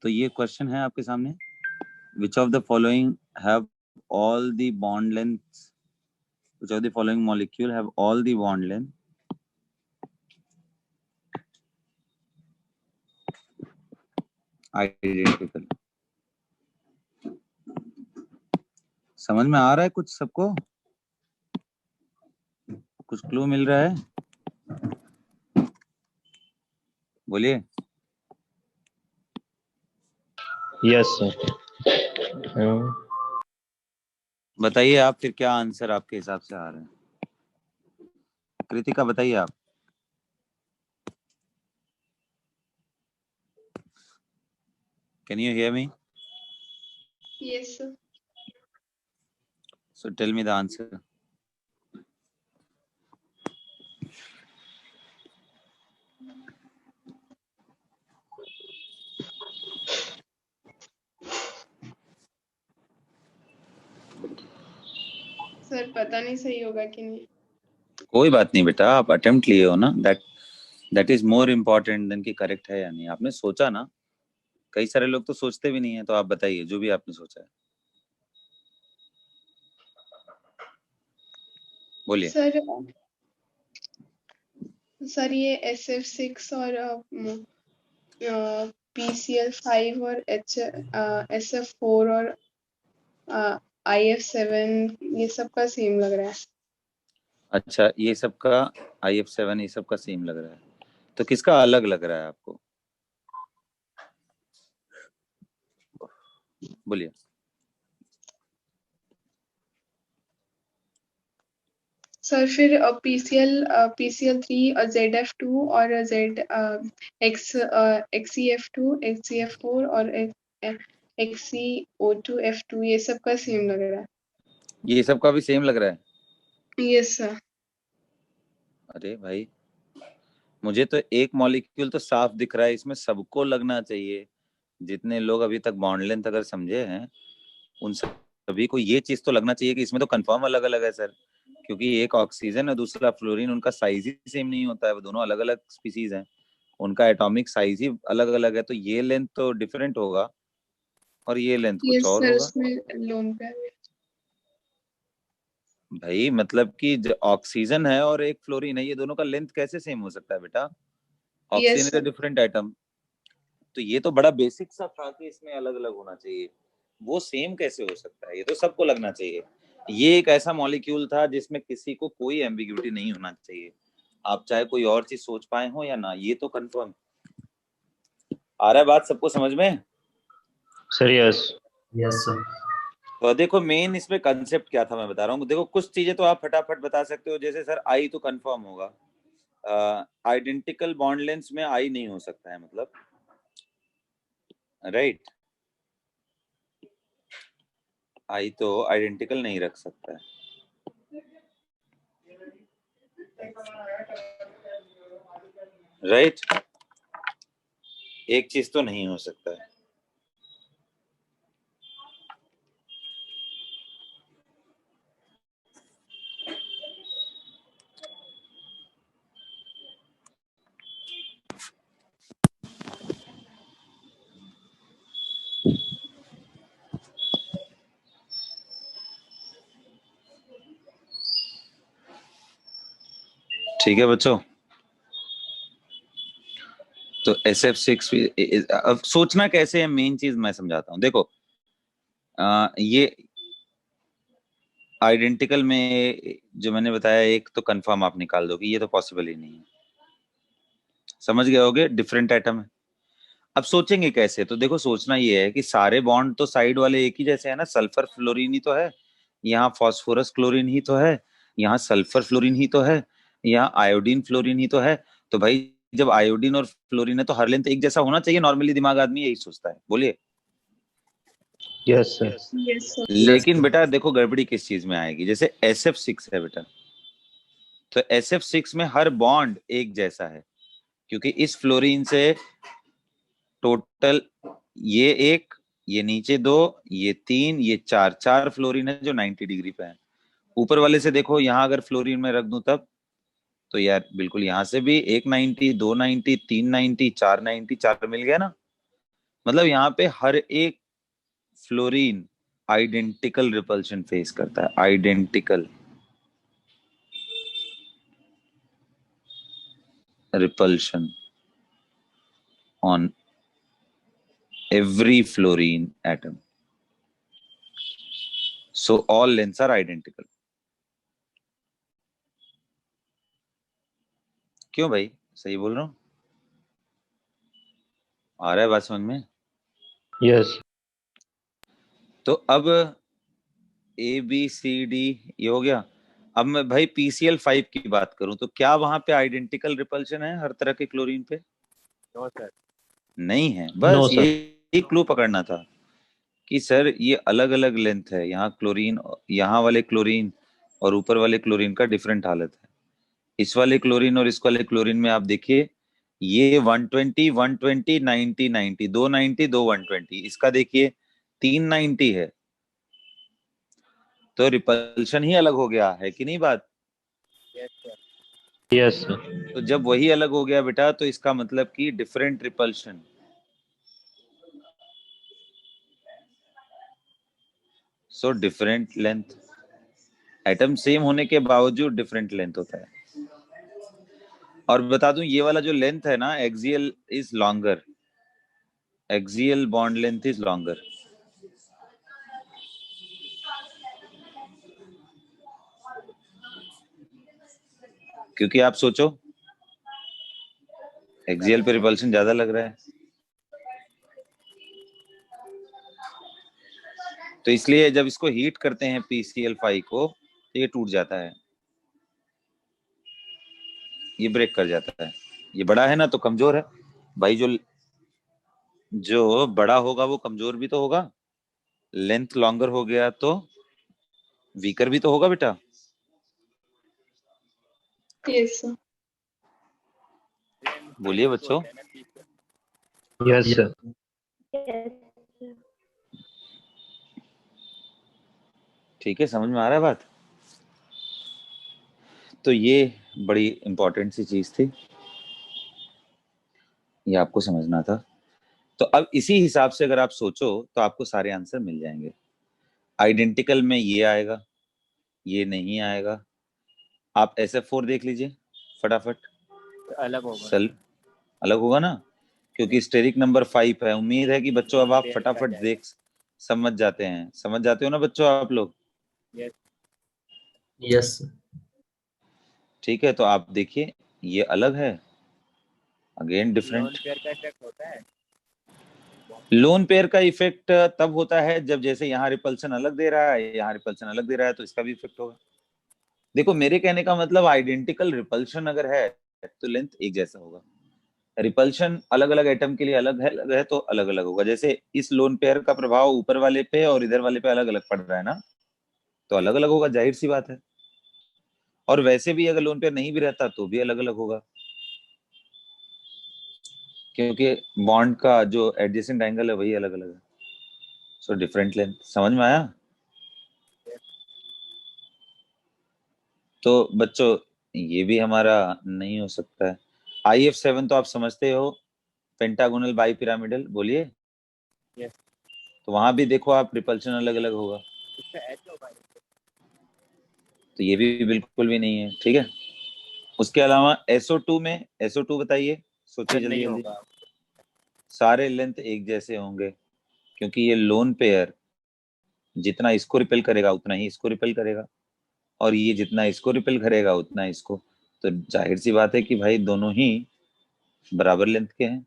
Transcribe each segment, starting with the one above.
तो ये क्वेश्चन है आपके सामने, which of the following have all the bond length, which of the following molecule have all the bond length identical। समझ में आ रहा है कुछ सबको? कुछ क्लू मिल रहा है? बोलिए। Yes sir. बताइए आप फिर क्या आंसर आपके हिसाब से आ रहा है। कृतिका बताइए आप। Can you hear me? Yes, sir. So tell me the answer. Sir पता नहीं सही होगा कि नहीं। कोई बात नहीं बेटा, आप अटेम्प्ट लिए हो ना, that is more important then कि करेक्ट है या नहीं। आपने सोचा ना, कई सारे लोग तो सोचते भी नहीं है। तो आप बताइए जो भी आपने सोचा है, बोलिए। सर ये SF6 और PCl5 और SF4 और IF7 ये सब का सेम लग रहा है। अच्छा, ये सब का IF7 ये सब का सेम लग रहा है, तो किसका अलग लग रहा है आपको? बोलिए। सर फिर PCl3 और ZF2 और XCF2 XCF4 और XCO2F2 ये सब का सेम लग रहा है। ये सब का भी सेम लग रहा है? Yes sir. अरे भाई, मुझे तो एक मॉलिक्यूल तो साफ दिख रहा है, इसमें सबको लगना चाहिए। जितने लोग अभी तक बॉन्ड लेंथ अगर समझे हैं, उन सभी को ये चीज तो लगना चाहिए कि इसमें तो कंफर्म अलग अलग है सर, क्योंकि एक ऑक्सीजन और दूसरा फ्लोरीन, उनका साइज ही सेम नहीं होता है, वो दोनों अलग अलग स्पीसीज हैं, उनका एटॉमिक साइज ही अलग अलग है, तो ये लेंथ तो डिफरेंट होगा और ये लेंथ कुछ और सर, होगा। उसमें लोन पे भाई मतलब कि ऑक्सीजन है और एक फ्लोरीन है, ये दोनों का लेंथ कैसे सेम हो सकता है बेटा? Oxygen is a different atom. तो ये तो बड़ा बेसिक सा था कि इसमें अलग अलग होना चाहिए, वो सेम कैसे हो सकता है? ये तो सबको लगना चाहिए। ये एक ऐसा मॉलिक्यूल था जिसमें किसी को कोई एम्बिग्यूटी नहीं होना चाहिए, आप चाहे कोई और चीज सोच पाए हो या ना, ये तो कंफर्म। आ रहा है बात सबको समझ में? Sir yes. Yes sir. तो देखो मेन इसमें कंसेप्ट क्या था मैं बता रहा हूँ। देखो कुछ चीजें तो आप फटाफट बता सकते हो, जैसे सर आई तो कंफर्म होगा, आइडेंटिकल बॉन्ड लेंथ में आई नहीं हो सकता है, मतलब राइट, आई तो आइडेंटिकल नहीं रख सकता है। राइट, एक चीज तो नहीं हो सकता है। ठीक है बच्चों, तो SF6 अब सोचना कैसे है, मेन चीज मैं समझाता हूँ। देखो ये आइडेंटिकल में जो मैंने बताया, एक तो कंफर्म आप निकाल दोगे, ये तो पॉसिबल ही नहीं है, समझ गए होगे, डिफरेंट एटम है। अब सोचेंगे कैसे? तो देखो सोचना ये है कि सारे बॉन्ड तो साइड वाले एक ही जैसे है ना, सल्फर फ्लोरीन ही तो है, यहाँ फॉस्फोरस क्लोरीन ही तो है, यहाँ सल्फर फ्लोरीन ही तो है, यहाँ आयोडीन फ्लोरीन ही तो है। तो भाई जब आयोडीन और फ्लोरीन है तो हर लेंथ एक जैसा होना चाहिए, नॉर्मली दिमाग आदमी यही सोचता है। बोलिए। Yes sir. लेकिन बेटा देखो गड़बड़ी किस चीज में आएगी, जैसे SF6 है बेटा, तो SF6 में हर बॉन्ड एक जैसा है, क्योंकि इस फ्लोरीन से टोटल ये एक, ये नीचे दो, ये तीन, ये चार, चार फ्लोरीन है जो 90 डिग्री पे है। ऊपर वाले से देखो, यहाँ अगर फ्लोरीन में रख दूं तब, तो यार बिल्कुल यहाँ से भी 190, 290, 390, 490, चार मिल गया ना। मतलब यहाँ पे हर एक फ्लोरीन आइडेंटिकल रिपल्शन फेस करता है, identical repulsion on every fluorine atom. So all lengths are identical. क्यों भाई, सही बोल रहा हूँ? आ रहा है बात समझ में? यस तो अब ए बी सी डी ये हो गया। अब मैं भाई PCl5 की बात करूं तो क्या वहां पे आइडेंटिकल रिपल्शन है हर तरह के क्लोरीन पे? No sir. नहीं है। नो बस सर ये क्लू पकड़ना था कि सर ये अलग अलग लेंथ है, यहाँ क्लोरीन, यहाँ वाले क्लोरीन और ऊपर वाले क्लोरीन का डिफरेंट हालत है। इस वाले क्लोरीन और इस वाले क्लोरीन में आप देखिए, ये 120 120 90 90 दो 90 दो 120, इसका देखिए 390 है। तो रिपल्शन ही अलग हो गया है कि नहीं बात? Yes sir. यस सर तो जब वही अलग हो गया बेटा, तो इसका मतलब कि different repulsion. So different length, atom same होने के बावजूद डिफरेंट लेंथ होता है। और बता दूं, ये वाला जो लेंथ है ना, axial is longer, axial bond length is longer. क्योंकि आप सोचो, एक्सियल पे रिपल्शन ज्यादा लग रहा है, तो इसलिए जब इसको हीट करते हैं PCl5 को, तो ये टूट जाता है, ये ब्रेक कर जाता है। ये बड़ा है ना तो कमजोर है भाई। जो जो बड़ा होगा वो कमजोर भी तो होगा, लेंथ लॉन्गर हो गया तो वीकर भी तो होगा बेटा। Yes sir. बोलिए बच्चों। यस सर ठीक है, समझ में आ रहा है बात? तो ये बड़ी इंपॉर्टेंट सी चीज थी, ये आपको समझना था। तो अब इसी हिसाब से अगर आप सोचो तो आपको सारे आंसर मिल जाएंगे। आइडेंटिकल में ये आएगा, ये नहीं आएगा। आप SF4 देख लीजिए फटाफट। अलग होगा। सल अलग होगा ना, क्योंकि स्टेरिक नंबर 5 है। उम्मीद है कि बच्चों अब आप पेयर पे आ फटाफट जाएगा। समझ जाते हैं, समझ जाते हो ना बच्चों आप लोग? यस। यस ठीक है, तो आप देखिए ये अलग है, अगेन लोन डिफरेंट। पेयर का इफेक्ट होता है। लोन पेयर का इफेक्ट तब होता है जब जैसे यहाँ रिपल्सन अलग दे रहा है, यहाँ रिपल्सन अलग दे रहा है, तो इसका भी इफेक्ट होगा। देखो मेरे कहने का मतलब, आइडेंटिकल रिपल्शन अगर है तो लेंथ एक जैसा होगा। रिपल्शन अलग अलग एटम के लिए अलग है तो अलग अलग होगा। जैसे इस लोन पेयर का प्रभाव ऊपर वाले पे और इधर वाले पे अलग अलग पड़ रहा है ना, तो अलग अलग होगा, जाहिर सी बात है। और वैसे भी अगर लोन पेयर नहीं भी रहता तो भी अलग अलग होगा, क्योंकि बॉन्ड का जो एडजेसेंट एंगल है वही अलग अलग है। सो डिफरेंट लेंथ, समझ में आया? तो बच्चों ये भी हमारा नहीं हो सकता है। IF7 तो आप समझते हो, पेंटागोनल बाई पिरामिडल, बोलिए। यस। तो वहां भी देखो आप, रिपल्शन अलग अलग होगा, इसका एच होगा। तो ये भी बिल्कुल भी नहीं है। ठीक है, उसके अलावा SO2 में, SO2 बताइए, सोचिए जल्दी नहीं जल्दी। होगा। सारे लेंथ एक जैसे होंगे, क्योंकि ये लोन पेयर जितना इसको रिपेल करेगा उतना ही इसको रिपेल करेगा, और ये जितना इसको रिपेल करेगा उतना इसको। तो जाहिर सी बात है कि भाई दोनों ही बराबर लेंथ के हैं,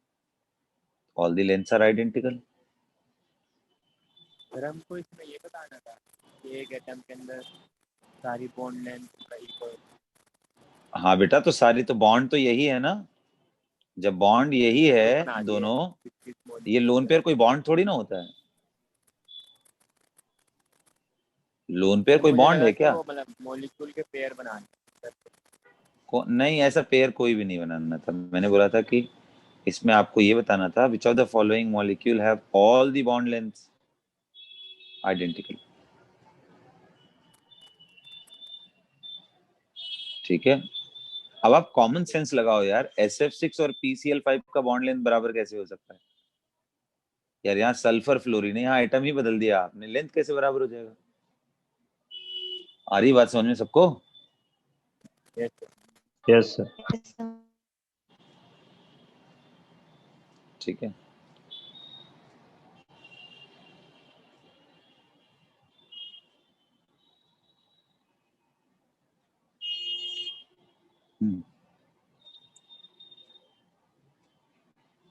all the lengths are identical. Sir हमको इसमें ये बताना था कि एक एटम के अंदर सारी बॉन्ड लेंथ का इक्वल। हाँ बेटा, तो सारी तो बॉन्ड तो यही है ना, जब बॉन्ड यही है बना दिए दोनों, किस ये लोन पेयर कोई बॉन्ड थोड़ी ना होता है। लोन पेयर सर कोई मुझे बॉन्ड लगा है कि क्या? वो मतलब मॉलिक्यूल के पेयर बना दिए। नहीं, ऐसा पेयर कोई भी नहीं बनाना था। मैंने बोला था कि इसमें आपको ये बताना था, which of the following molecule have all the bond lengths identical. ठीक है, अब आप कॉमन सेंस लगाओ यार, SF6 और PCl5 का बॉन्ड लेंथ बराबर कैसे हो सकता है? यार यहाँ सल्फर फ्लोरीन है, यहाँ आइटम ही बदल दिया आपने, लेंथ कैसे बराबर हो जाएगा? आ रही बात समझ में सबको? Yes Yes, sir. ठीक है।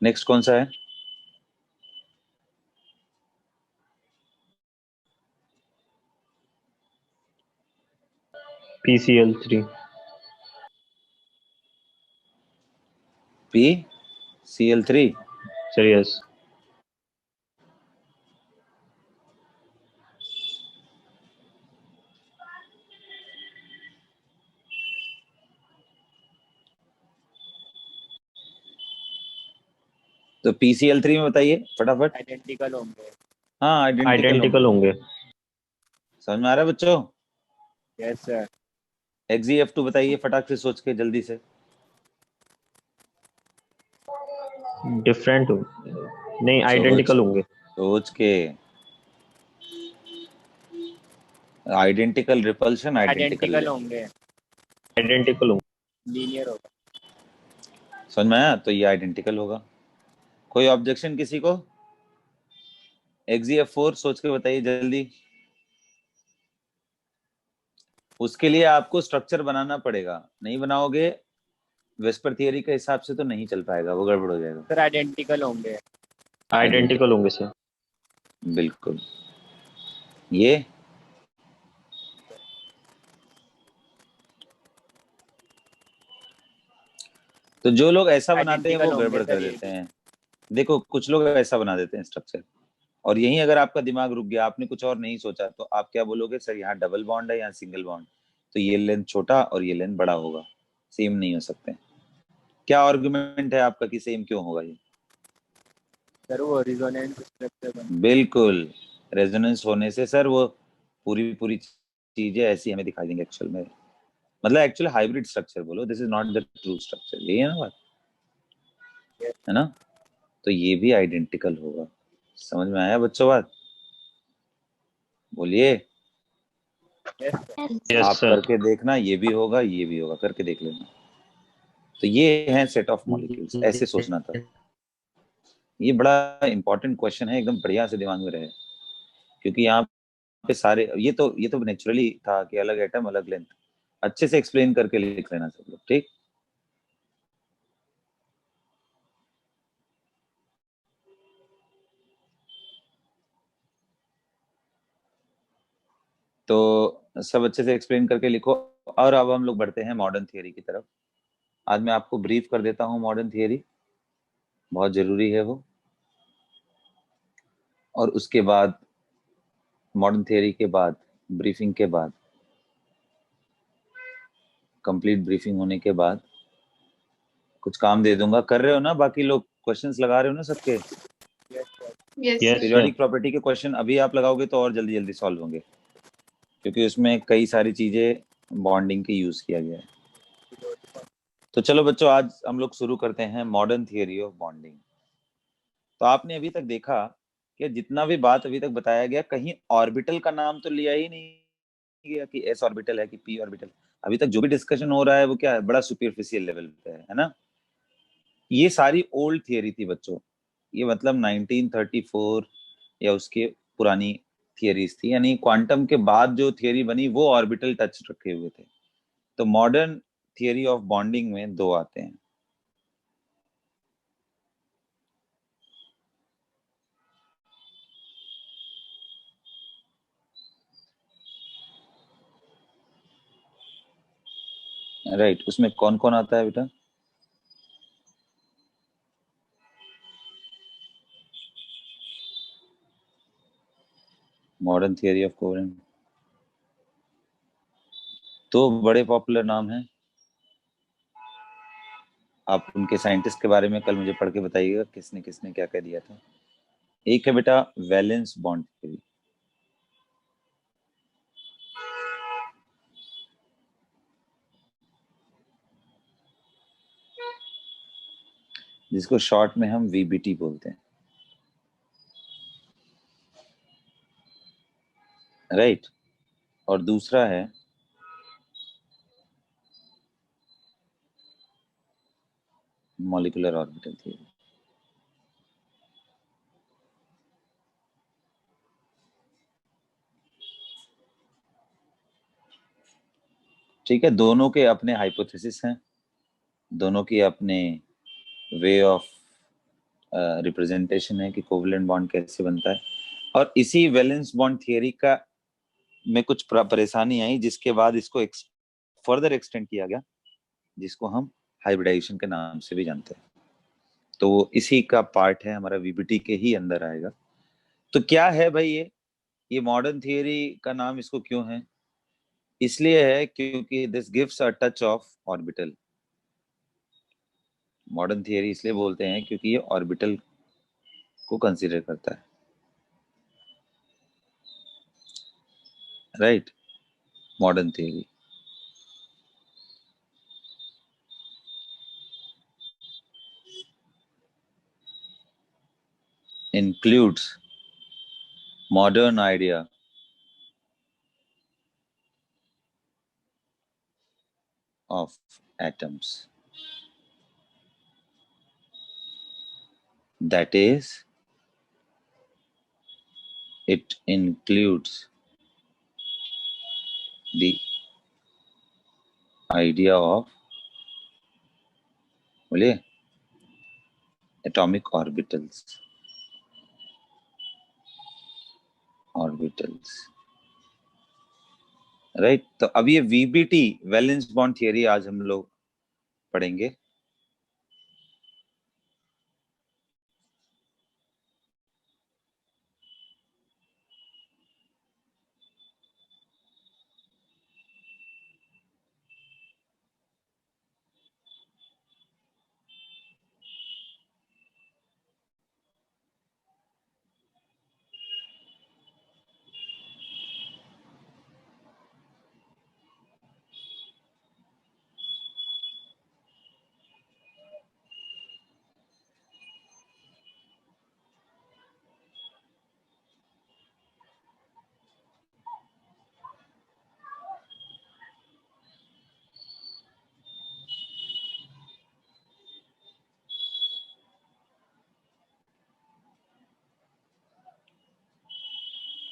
नेक्स्ट कौन सा है? PCl3. PCl3। Sir, yes. तो PCl3 में बताइए फटाफट। आइडेंटिकल होंगे। हाँ आइडेंटिकल Identical होंगे। होंगे. समझ में आ रहा है बच्चों? Yes sir. XeF2 बताइए फटाक से सोच के जल्दी से। Different होंगे. नहीं, सोच identical होंगे. सोच के। Identical repulsion, identical identical link. होंगे। Identical होंगे. लीनियर होगा। समझ में आया? तो ये आइडेंटिकल होगा। कोई ऑब्जेक्शन किसी को? XeF4 सोच के बताइए जल्दी। उसके लिए आपको स्ट्रक्चर बनाना पड़ेगा, नहीं बनाओगे वेस्पर थियरी के हिसाब से तो नहीं चल पाएगा, वो गड़बड़ हो जाएगा। सर आइडेंटिकल होंगे। Identical होंगे सर. बिल्कुल। ये तो जो लोग ऐसा बनाते हैं वो आइडेंटिकल होंगे गड़बड़ कर सर ये देते भी। हैं। देखो कुछ लोग ऐसा बना देते हैं स्ट्रक्चर, और यहीं अगर आपका दिमाग रुक गया, आपने कुछ और नहीं सोचा, तो आप क्या बोलोगे, सर यहाँ डबल बॉन्ड है, यहाँ सिंगल बॉन्ड, तो ये लेंथ छोटा और ये लेंथ बड़ा होगा, सेम नहीं हो सकते। क्या आर्गुमेंट है आपका कि सेम क्यों होगा ये? सर वो रिजोनेंस स्ट्रक्चर बन। बिल्कुल, रेजोनेंस होने से सर वो पूरी पूरी चीजें ऐसी हमें दिखाई देंगी एक्चुअल में। मतलब एक्चुअली हाइब्रिड स्ट्रक्चर बोलो, this is not the true structure, यही है ना बात, है ना? तो ये भी आइडेंटिकल होगा। समझ में आया बच्चों बात? बोलिए। Yes sir. Yes, आप sir. करके देखना, ये भी होगा ये भी होगा, करके देख लेना। तो ये है सेट ऑफ मॉलिक्यूल्स, ऐसे सोचना था। ये बड़ा इंपॉर्टेंट क्वेश्चन है, एकदम बढ़िया से दिमाग में रहे, क्योंकि यहाँ पे सारे ये तो नेचुरली था कि अलग एटम अलग लेंथ, अच्छे से एक्सप्लेन करके लिख लेना सब लोग, ठीक? तो सब अच्छे से एक्सप्लेन करके लिखो। और अब हम लोग बढ़ते हैं मॉडर्न थियरी की तरफ। आज मैं आपको ब्रीफ कर देता हूँ मॉडर्न थियरी, बहुत जरूरी है वो। और उसके बाद मॉडर्न थियरी के बाद, ब्रीफिंग के बाद, कंप्लीट ब्रीफिंग होने के बाद कुछ काम दे दूंगा। कर रहे हो ना बाकी लोग? क्वेश्चंस लगा रहे हो ना सबके? Yes sir. Yes Yes, sir. sir. Periodic property के क्वेश्चन अभी आप लगाओगे तो और जल्दी जल्दी सॉल्व होंगे, क्योंकि उसमें कई सारी चीजें बॉन्डिंग की यूज किया गया है। तो चलो बच्चों, आज हम लोग शुरू करते हैं मॉडर्न थियरी ऑफ बॉन्डिंग। तो आपने अभी तक देखा कि जितना भी बात अभी तक बताया गया, कहीं ऑर्बिटल का नाम तो लिया ही नहीं गया कि एस ऑर्बिटल है कि पी ऑर्बिटल। अभी तक जो भी डिस्कशन हो रहा है वो क्या है, बड़ा सुपरफिशियल लेवल पे है ना? ये सारी ओल्ड थियरी थी बच्चों, ये मतलब 1934 या उसके पुरानी थियरीज थी, यानी क्वांटम के बाद जो थियरी बनी वो ऑर्बिटल टच रखे हुए थे। तो मॉडर्न थियरी ऑफ बॉन्डिंग में दो आते हैं। राइट, उसमें कौन कौन आता है बेटा? मॉडर्न थियरी ऑफ कोवेलेंट, तो बड़े पॉपुलर नाम हैं। आप उनके साइंटिस्ट के बारे में कल मुझे पढ़ के बताइएगा किसने किसने क्या क्या दिया था। एक है बेटा वैलेंस बॉन्ड थ्योरी, जिसको शॉर्ट में हम वीबीटी बोलते हैं। राइट। और दूसरा है मॉलिक्यूलर ऑर्बिटल थ्योरी। ठीक है, दोनों के अपने हाइपोथेसिस हैं, दोनों की अपने वे ऑफ रिप्रेजेंटेशन है कि कोवलेंट बॉन्ड कैसे बनता है। और इसी वैलेंस बॉन्ड थियरी का में कुछ परेशानी आई, जिसके बाद इसको फर्दर एक्सटेंड किया गया, जिसको हम हाइब्रिडाइजेशन के नाम से भी जानते हैं। तो वो इसी का पार्ट है, हमारा वीबीटी के ही अंदर आएगा। तो क्या है भाई ये मॉडर्न थियरी का नाम इसको क्यों है? इसलिए है क्योंकि this gives a touch of orbital. Modern theory इसलिए बोलते हैं क्योंकि ये ऑर्बिटल को कंसीडर करता है, right. Modern theory includes modern idea of atoms. That is, it includes the idea of बोलिए atomic orbitals. राइट। तो अब ये वीबीटी वैलेंस बॉन्ड थियरी आज हम लोग पढ़ेंगे।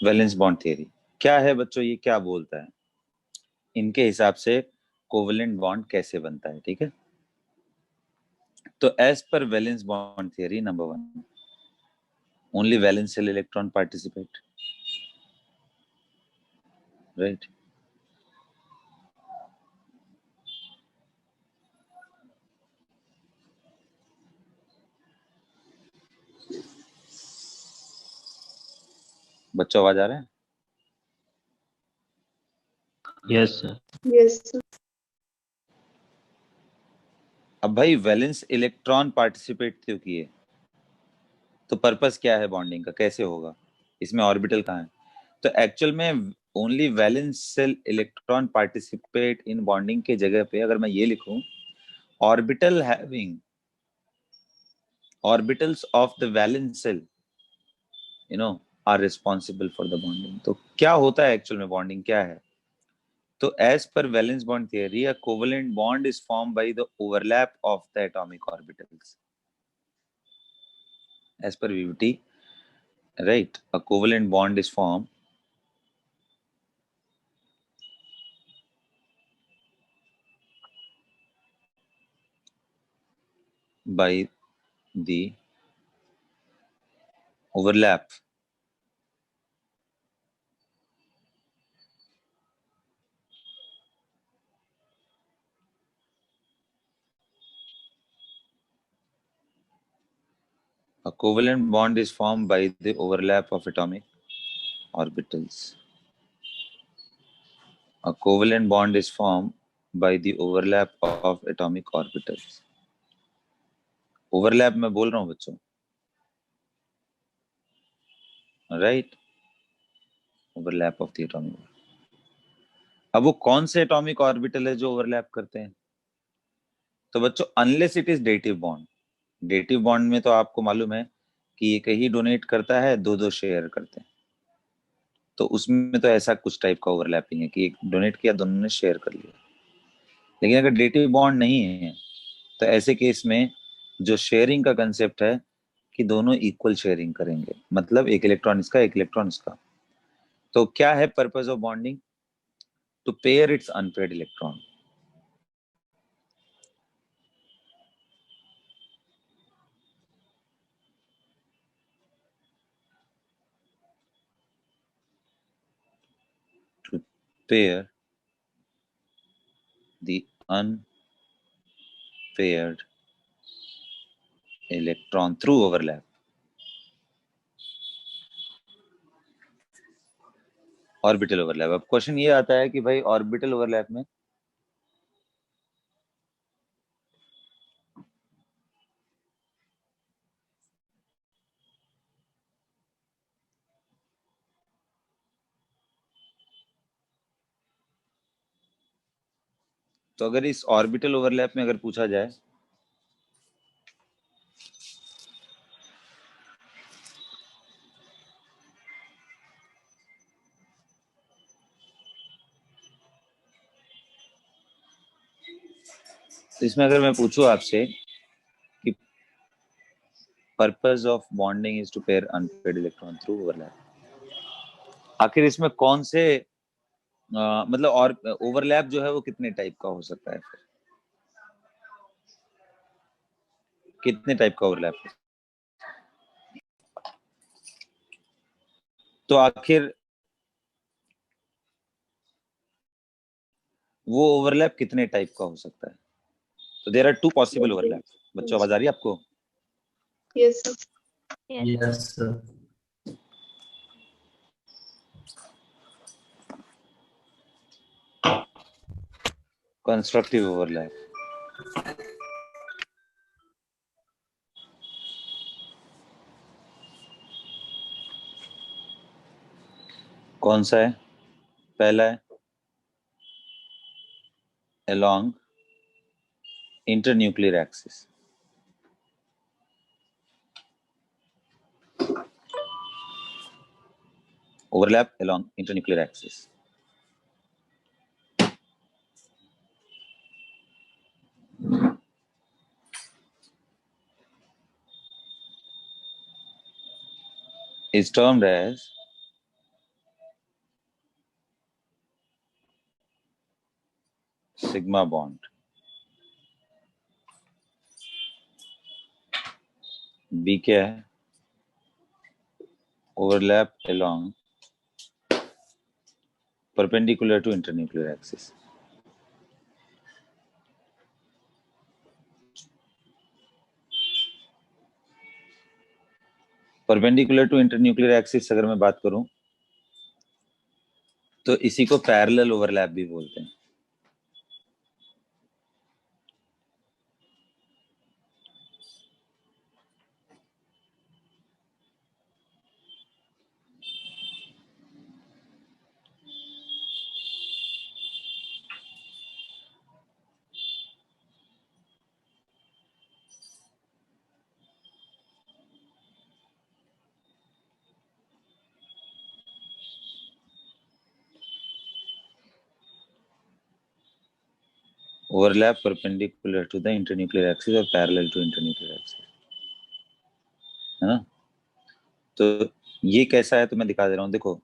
वैलेंस बॉन्ड थियरी क्या है बच्चों, ये क्या बोलता है, इनके हिसाब से कोवेलेंट बॉन्ड कैसे बनता है, ठीक है। तो as per valence bond theory, number 1, only valence shell electron participate, right. बच्चों आवाज आ रहा है? Yes sir. Yes sir. अब भाई वैलेंस इलेक्ट्रॉन पार्टिसिपेट क्यों किए, तो पर्पस क्या है बॉन्डिंग का, कैसे होगा, इसमें ऑर्बिटल कहाँ है? तो एक्चुअल में only valence shell electron participate in bonding के जगह पे अगर मैं ये लिखूं, orbital having orbitals of the valence shell you know are responsible for the bonding. तो क्या होता है एक्चुअल में, बॉन्डिंग क्या है? तो as per valence bond theory, a covalent bond is form by the overlap of the atomic orbitals. As per VBT, right, a covalent bond is formed by the overlap a covalent bond is formed by the overlap of atomic orbitals. A covalent bond is formed by the overlap of atomic orbitals. Overlap मैं बोल रहा हूँ बच्चों, right, overlap of the atomic. अब वो कौन से atomic orbital है जो ओवरलैप करते हैं? तो बच्चों unless it is dative bond, dative bond में तो आपको मालूम है कि एक ही डोनेट करता है, दो दो शेयर करते हैं, तो उसमें तो ऐसा कुछ टाइप का ओवरलैपिंग है कि एक डोनेट किया, दोनों ने शेयर कर लिया। लेकिन अगर डेटिव बॉन्ड नहीं है तो ऐसे केस में जो शेयरिंग का कंसेप्ट है कि दोनों इक्वल शेयरिंग करेंगे, मतलब एक इलेक्ट्रॉन इसका, एक इलेक्ट्रॉन इसका। तो क्या है purpose of bonding? To pair its unpaired electron. To pair the unpaired electron through overlap. Orbital overlap. अब क्वेश्चन ये आता है कि भाई ऑर्बिटल ओवरलैप में तो अगर इस ऑर्बिटल ओवरलैप में अगर पूछा जाए तो इसमें अगर मैं पूछूं आपसे कि purpose of bonding is to pair unpaired electron through overlap, आखिर इसमें कौन से मतलब और ओवरलैप जो है वो कितने टाइप का हो सकता है? कितने टाइप का ओवरलैप है? तो आखिर वो ओवरलैप कितने टाइप का हो सकता है? तो there are two possible overlap. बच्चों आवाज आ रही है आपको? Yes sir. Yes, sir. Constructive overlap. कौन सा है? पहला है along internuclear axis। overlap along internuclear axis। is termed as sigma bond। B क्या है? overlap along perpendicular to internuclear axis। Perpendicular to internuclear axis अगर मैं बात करूं तो इसी को पैरेलल ओवरलैप भी बोलते हैं। Overlap perpendicular to the internuclear axis और पैरेलल टू इंटरन्यूक्लियर एक्सिस, है ना? तो ये कैसा है तो मैं दिखा दे रहा हूं, देखो।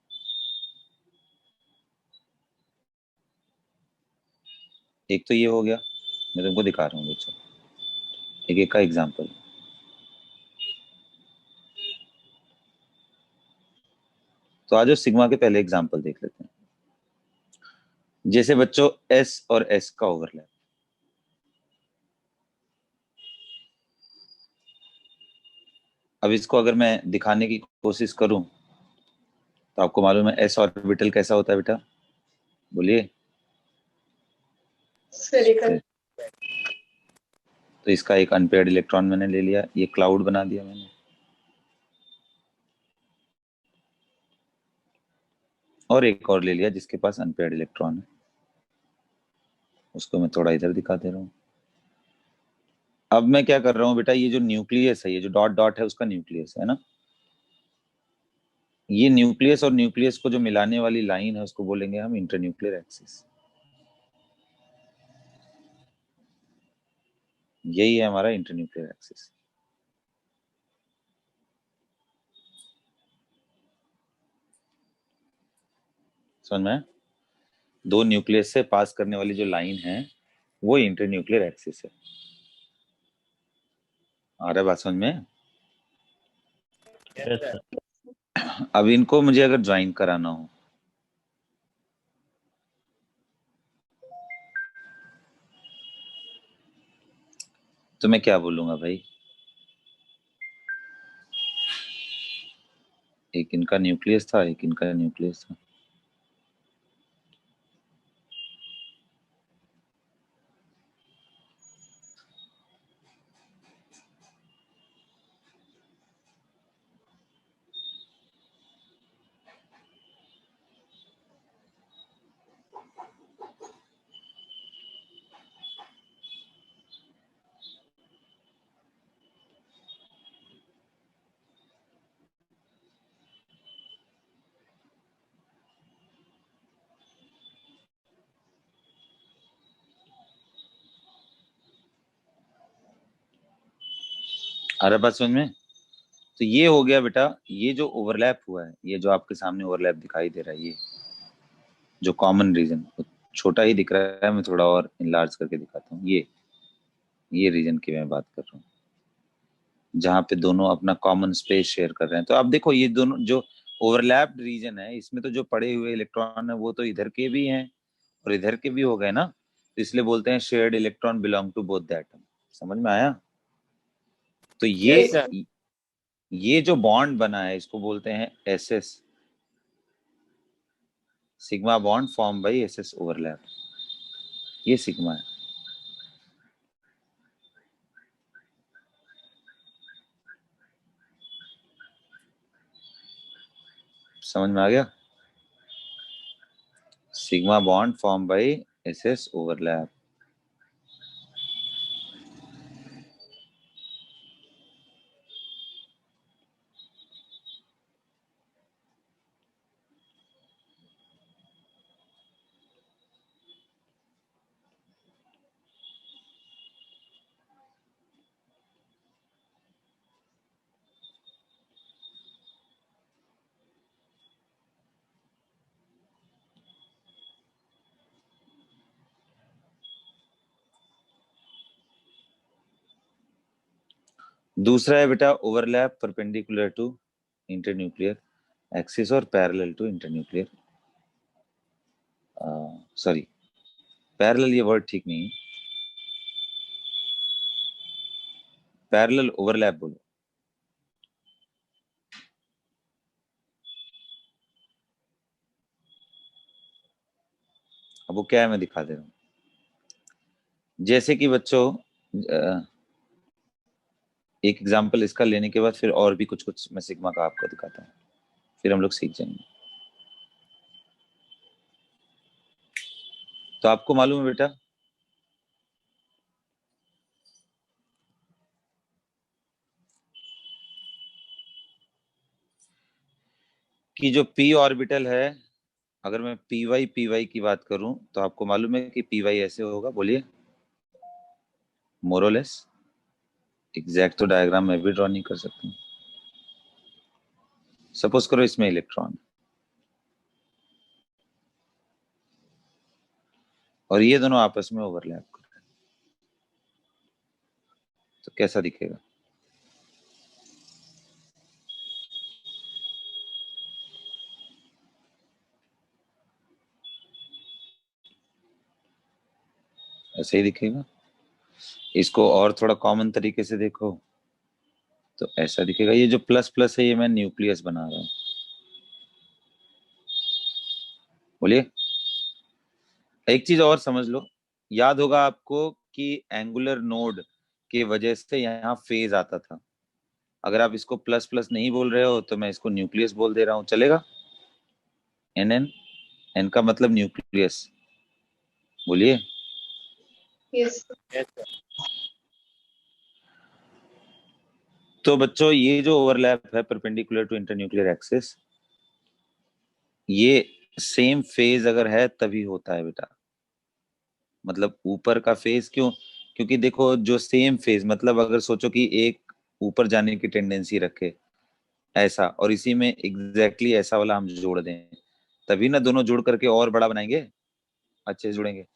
एक तो ये हो गया, मैं तुमको दिखा रहा हूँ बच्चों, एक एक का एग्जांपल। तो आज सिग्मा के पहले एग्जांपल देख लेते हैं। जैसे बच्चों एस और एस का ओवरलैप, अब इसको अगर मैं दिखाने की कोशिश करूं तो आपको मालूम है एस ऑर्बिटल कैसा होता है बेटा? बोलिए। स्फेरिकल। तो इसका एक अनपेयर्ड इलेक्ट्रॉन मैंने ले लिया, ये क्लाउड बना दिया मैंने। और एक और ले लिया जिसके पास अनपेयर्ड इलेक्ट्रॉन है, उसको मैं थोड़ा इधर दिखा दे रहा हूँ। अब मैं क्या कर रहा हूँ बेटा, ये जो न्यूक्लियस है, ये जो डॉट डॉट है उसका न्यूक्लियस है ना, ये न्यूक्लियस और न्यूक्लियस को जो मिलाने वाली लाइन है उसको बोलेंगे हम इंटरन्यूक्लियर एक्सिस। यही है हमारा इंटरन्यूक्लियर एक्सिस। समझ में? दो न्यूक्लियस से पास करने वाली जो लाइन है वो इंटरन्यूक्लियर एक्सिस है। आ रहा है बात समझ में? Yes, yes sir. सर। अब इनको मुझे अगर ज्वाइन कराना हो तो मैं क्या बोलूंगा भाई? एक इनका न्यूक्लियस था, एक इनका न्यूक्लियस था। आ रहा है बात समझ में? तो ये हो गया बेटा, ये जो ओवरलैप हुआ है, ये जो आपके सामने ओवरलैप दिखाई दे रहा है, ये जो कॉमन रीजन, छोटा ही दिख रहा है, मैं थोड़ा और इनलार्ज करके दिखाता हूँ। ये रीजन की मैं बात कर रहा हूँ, जहाँ पे दोनों अपना कॉमन स्पेस शेयर कर रहे हैं। तो अब देखो ये दोनों जो ओवरलैप्ड रीजन है, इसमें तो जो पड़े हुए इलेक्ट्रॉन है वो तो इधर के भी हैं और इधर के भी हो गए ना, तो इसलिए बोलते हैं shared electron belong to both the atom. समझ में आया? तो Yes, sir. ये जो बॉन्ड बना है इसको बोलते हैं SS, sigma bond form by SS overlap. ये सिग्मा है। समझ में आ गया? Sigma bond form by SS overlap. दूसरा है बेटा overlap perpendicular to internuclear axis और parallel to internuclear, sorry parallel ये वर्ड ठीक नहीं है, पैरेलल ओवरलैप बोलो। अब वो क्या है मैं दिखा दे रहा हूँ। जैसे कि बच्चों एक एग्जांपल इसका लेने के बाद फिर और भी कुछ कुछ मैं सिग्मा का आपको दिखाता हूँ, फिर हम लोग सीख जाएंगे। तो आपको मालूम है बेटा कि जो p ऑर्बिटल है, अगर मैं पी वाई की बात करूं तो आपको मालूम है कि पी वाई ऐसे होगा, बोलिए मोरलेस। एग्जैक्ट तो डायग्राम मैं भी ड्रॉ नहीं कर सकता हूं। सपोज करो इसमें इलेक्ट्रॉन और ये दोनों आपस में ओवरलैप कर रहे हैं, तो कैसा दिखेगा? ऐसे ही दिखेगा। इसको और थोड़ा कॉमन तरीके से देखो तो ऐसा दिखेगा। ये जो प्लस प्लस है ये मैं न्यूक्लियस बना रहा हूँ, बोलिए। एक चीज और समझ लो, याद होगा आपको कि एंगुलर नोड की वजह से यहाँ फेज आता था। अगर आप इसको प्लस प्लस नहीं बोल रहे हो तो मैं इसको न्यूक्लियस बोल दे रहा हूँ, चलेगा? एन एन, एन का मतलब न्यूक्लियस, बोलिए। Yes. Yes, sir. तो बच्चों ये जो ओवरलैप है परपेंडिकुलर टू इंटरन्यूक्लियर एक्सिस, ये सेम फेज अगर है तभी होता है बेटा, मतलब ऊपर का फेज क्यों, क्योंकि देखो जो सेम फेज, मतलब अगर सोचो कि एक ऊपर जाने की टेंडेंसी रखे ऐसा, और इसी में एग्जैक्टली ऐसा वाला हम जोड़ दें, तभी ना दोनों जोड़ करके और बड़ा बनाएंगे, अच्छे से जुड़ेंगे।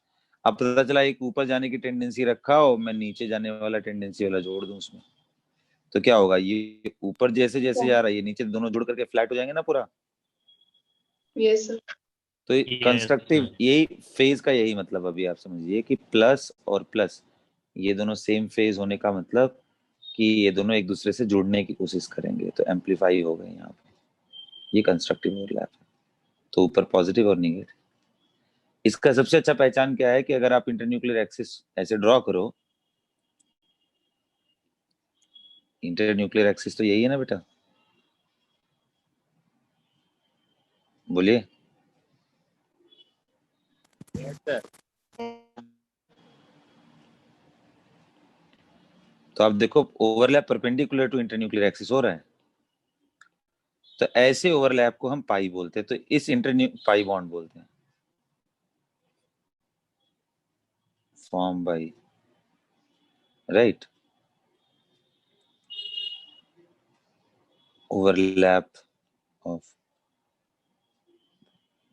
अब पता चला एक ऊपर जाने की टेंडेंसी रखा और मैं नीचे जाने वाला टेंडेंसी वाला जोड़ दूं उसमें, तो क्या होगा, ये ऊपर जैसे जैसे जा रहा है ये नीचे, दोनों जुड़ करके फ्लैट हो जाएंगे ना पूरा। Yes, sir. तो Yes, कंस्ट्रक्टिव sir. यही फेज का यही मतलब, अभी आप समझिए कि प्लस और प्लस ये दोनों सेम फेज होने का मतलब कि ये दोनों एक दूसरे से जुड़ने की कोशिश करेंगे, तो एम्पलीफाई हो गए यहाँ पे, ये कंस्ट्रक्टिव ओवरलैप है। तो ऊपर पॉजिटिव और निगेटिव। इसका सबसे अच्छा पहचान क्या है कि अगर आप इंटरन्यूक्लियर एक्सिस ऐसे ड्रॉ करो, इंटरन्यूक्लियर एक्सिस तो यही है ना बेटा, बोलिए। Yes, sir. तो आप देखो overlap perpendicular to internuclear axis हो रहा है, तो ऐसे ओवरलैप को हम पाई बोलते हैं, तो इस इंटरन्यू पाई बॉन्ड बोलते हैं, form by, right, overlap of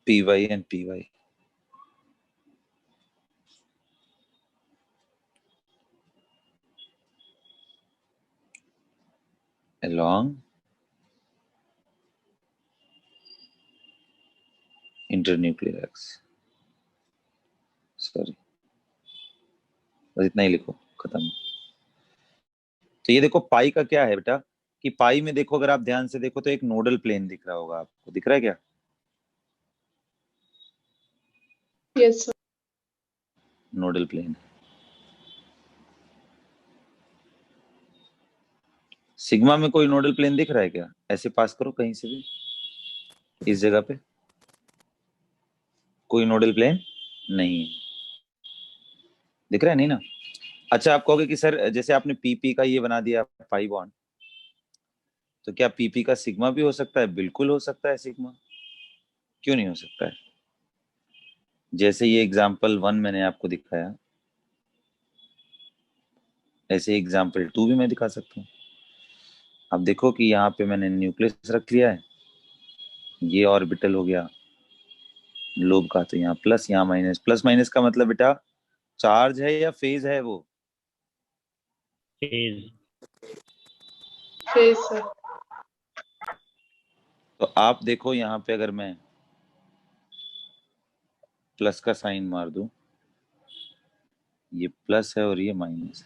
P Y and P Y along internuclear axis, sorry, बस इतना ही लिखो, खत्म। तो ये देखो पाई का क्या है बेटा, कि पाई में देखो अगर आप ध्यान से देखो तो एक नोडल प्लेन दिख रहा होगा आपको, दिख रहा है क्या, Yes, sir. Nodal plane. Sigma में कोई नोडल प्लेन दिख रहा है क्या, ऐसे पास करो कहीं से भी, इस जगह पे कोई नोडल प्लेन नहीं है, दिख रहा है नहीं ना। अच्छा आप कहोगे कि सर जैसे आपने पीपी का ये बना दिया पाई बॉन्ड, तो क्या पीपी का सिग्मा भी हो सकता है, बिल्कुल हो सकता है सिग्मा, क्यों नहीं हो सकता है। जैसे ये एग्जाम्पल 1 मैंने आपको दिखाया, ऐसे एग्जाम्पल 2 भी मैं दिखा सकता हूँ। अब देखो कि यहाँ पे मैंने न्यूक्लियस रख लिया है, ये ऑर्बिटल हो गया लोब का, तो यहाँ प्लस यहाँ माइनस, प्लस माइनस का मतलब बेटा चार्ज है या फेज है वो, Phase. Yes, sir. तो आप देखो यहाँ पे अगर मैं प्लस का साइन मार दूं, ये प्लस है और ये माइनस,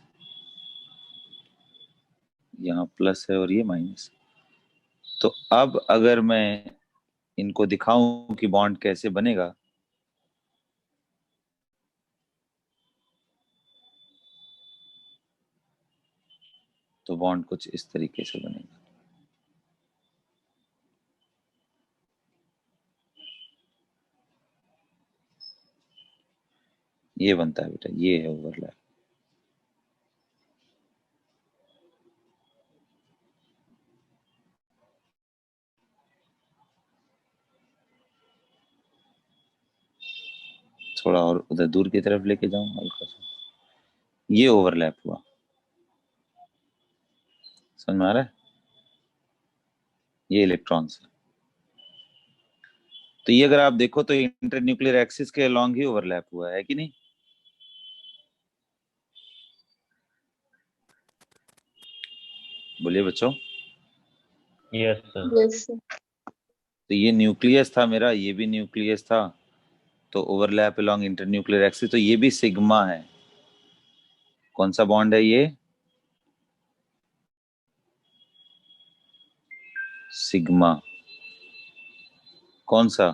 यहाँ प्लस है और ये माइनस, तो अब अगर मैं इनको दिखाऊं कि बॉन्ड कैसे बनेगा, तो बॉन्ड कुछ इस तरीके से बनेगा, ये बनता है बेटा, ये है ओवरलैप। थोड़ा और उधर दूर की तरफ लेके जाऊं हल्का सा, ये ओवरलैप हुआ, समझ में आ रहा है, ये इलेक्ट्रॉन्स है। तो ये अगर आप देखो तो इंटरन्यूक्लियर एक्सिस के अलोंग ही ओवरलैप हुआ है कि नहीं, बोलिए बच्चों। Yes, sir. Yes, sir. तो ये न्यूक्लियस था मेरा, ये भी न्यूक्लियस था, तो ओवरलैप अलोंग इंटरन्यूक्लियर एक्सिस, तो ये भी सिग्मा है। कौन सा बॉन्ड है ये, सिग्मा, कौन सा,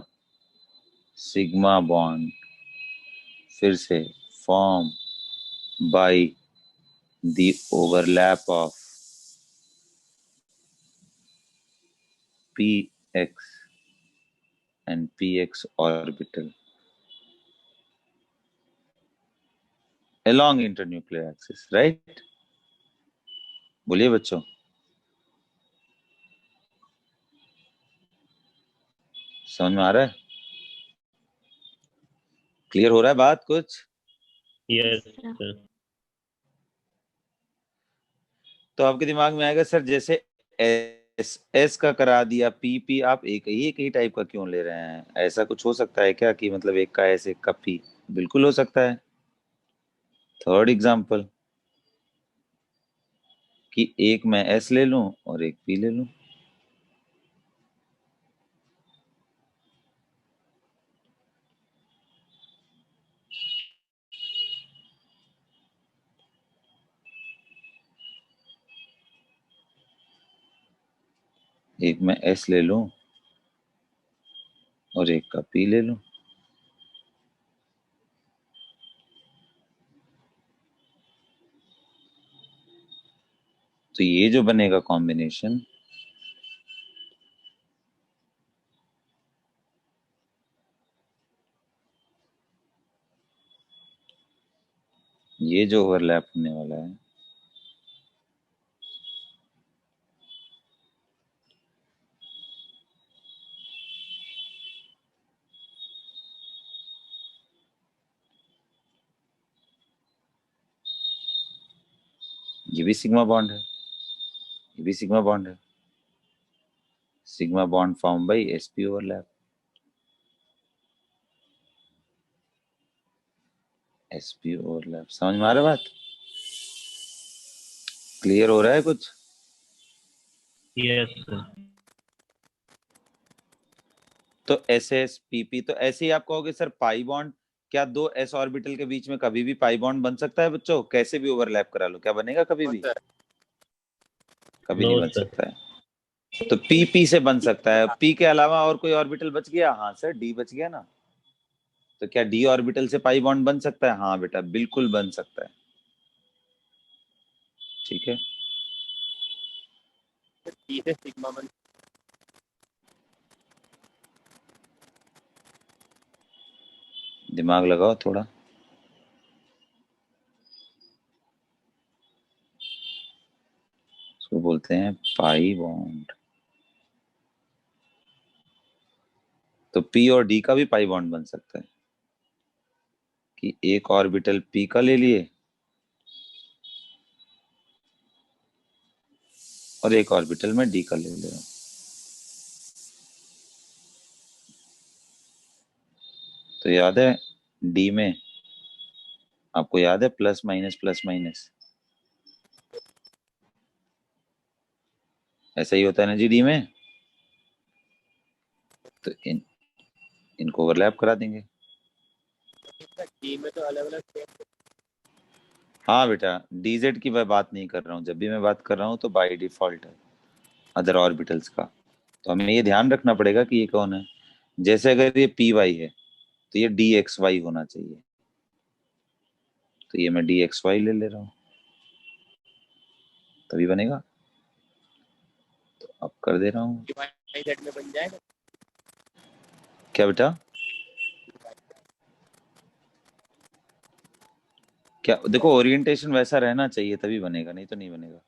सिग्मा बॉन्ड, फिर से form by the overlap of P x and P x orbital along internuclear axis, right, बोलिए बच्चों। समझ में आ रहा है। क्लियर हो रहा है बात कुछ? Yes sir. तो आपके दिमाग में आएगा सर जैसे एस एस का करा दिया, पी पी, आप एक ही टाइप का क्यों ले रहे हैं? ऐसा कुछ हो सकता है क्या कि मतलब एक का एस एक का पी? बिल्कुल हो सकता है। थर्ड एग्जाम्पल, कि एक मैं एस ले लूं और एक पी ले लूं। एक मैं एस ले लूं और एक का पी ले लूं। तो ये जो बनेगा कॉम्बिनेशन, ये जो ओवरलैप होने वाला है, ये भी सिग्मा बॉन्ड है, ये भी सिग्मा बॉन्ड है। Sigma bond form by SP overlap. SP overlap, समझ में आ रहा है बात? क्लियर हो रहा है कुछ? Yes sir. तो एस एस पी पी, तो ऐसे ही आप कहोगे सर पाई बॉन्ड, क्या दो एस ऑर्बिटल के बीच में कभी भी पाई बॉन्ड बन सकता है बच्चों? कैसे भी ओवरलैप करा लो, क्या बनेगा कभी भी? कभी नो नहीं बन सर। सकता है। तो पी पी से बन सकता है। पी के अलावा और कोई ऑर्बिटल बच गया? हाँ सर, डी बच गया ना। तो क्या डी ऑर्बिटल से पाई बॉन्ड बन सकता है? हाँ बेटा, बिल्कुल बन सकता है। ठीक है। डी से सिग्मा बन। दिमाग लगाओ थोड़ा। इसको बोलते हैं पाई बॉन्ड। तो पी और डी का भी पाई बॉन्ड बन सकता है, कि एक ऑर्बिटल पी का ले लिए और एक ऑर्बिटल में डी का ले ले। तो याद है डी में, आपको याद है प्लस माइनस प्लस माइनस, ऐसा ही होता है ना जी डी में। तो इनको ओवरलैप करा देंगे। डी में तो अलग अलग सेम। हाँ बेटा, डीजेड की मैं बात नहीं कर रहा हूँ, जब भी मैं बात कर रहा हूँ तो बाय डिफॉल्ट है अदर ऑर्बिटल्स का। तो हमें ये ध्यान रखना पड़ेगा कि ये कौन है। जैसे अगर ये पी वाई है तो ये डी एक्स वाई होना चाहिए। तो ये मैं डी एक्स वाई ले ले रहा हूँ, तभी बनेगा। तो अब कर दे रहा हूँ। जेड में बन जाएगा। क्या बेटा? क्या देखो, ओरिएंटेशन वैसा रहना चाहिए तभी बनेगा, नहीं तो नहीं बनेगा।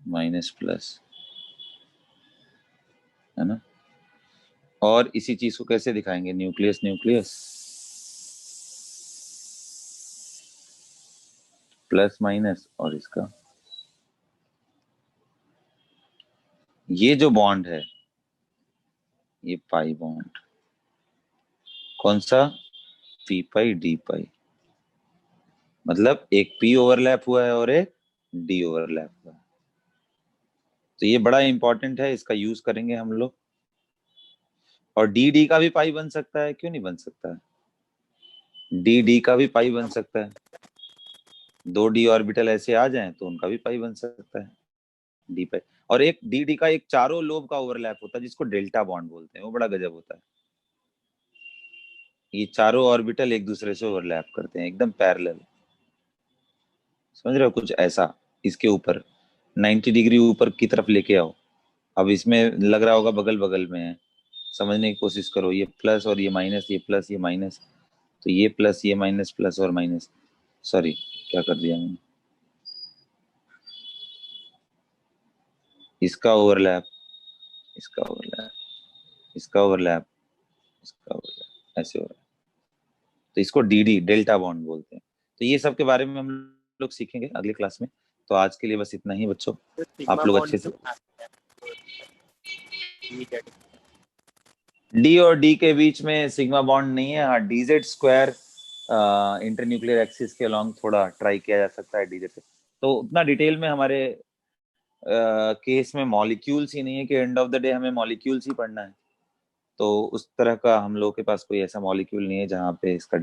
माइनस प्लस, है ना। और इसी चीज को कैसे दिखाएंगे? न्यूक्लियस न्यूक्लियस, प्लस माइनस और इसका ये जो बॉन्ड है, ये पाई बॉन्ड। कौन सा? पी पाई डी पाई। मतलब एक पी ओवरलैप हुआ है और एक डी ओवरलैप हुआ है। तो ये बड़ा इंपॉर्टेंट है, इसका यूज करेंगे हम लोग। और डी डी का भी पाई बन सकता है, क्यों नहीं बन सकता है? डी डी का भी पाई बन सकता है। दो डी ऑर्बिटल ऐसे आ जाएं तो उनका भी पाई बन सकता है, डी पाई। और एक डी डी का एक चारों लोब का ओवरलैप होता है जिसको डेल्टा बॉन्ड बोलते हैं, वो बड़ा गजब होता है। ये चारों ऑर्बिटल एक दूसरे से ओवरलैप करते हैं एकदम पैरेलल। समझ रहे हो कुछ ऐसा? इसके ऊपर 90 डिग्री ऊपर की तरफ लेके आओ। अब इसमें लग रहा होगा बगल बगल में है, समझने की कोशिश करो। ये प्लस और ये माइनस, ये प्लस ये माइनस, तो ये प्लस ये माइनस, प्लस और माइनस। सॉरी, क्या कर दिया मैंने? इसका ओवरलैप इसका ओवरलैप, इसका ओवरलैप, इसका ओवरलैप, ऐसे हो रहा है। तो इसको डीडी डेल्टा बॉन्ड बोलते हैं। तो ये सब के बारे में हम लोग सीखेंगे अगली क्लास में। तो आज के लिए बस इतना ही बच्चों, तो सिग्मा आप लोग बॉन्ड अच्छे से, जो आता है, तो ये क्या- डी और डी के बीच में सिग्मा बॉन्ड नहीं है। हाँ, डीजेड स्क्वायर इंटरन्यूक्लियर एक्सिस के अलॉन्ग थोड़ा ट्राई किया जा सकता है डीजेड पे। तो उतना डिटेल में हमारे केस में मॉलिक्यूल्स ही नहीं है कि एंड ऑफ द डे हमें मॉलिक्यूल्स ही पढ़ना है। तो उस तरह का हम लोग के पास कोई ऐसा मॉलिक्यूल नहीं है जहाँ पे इसका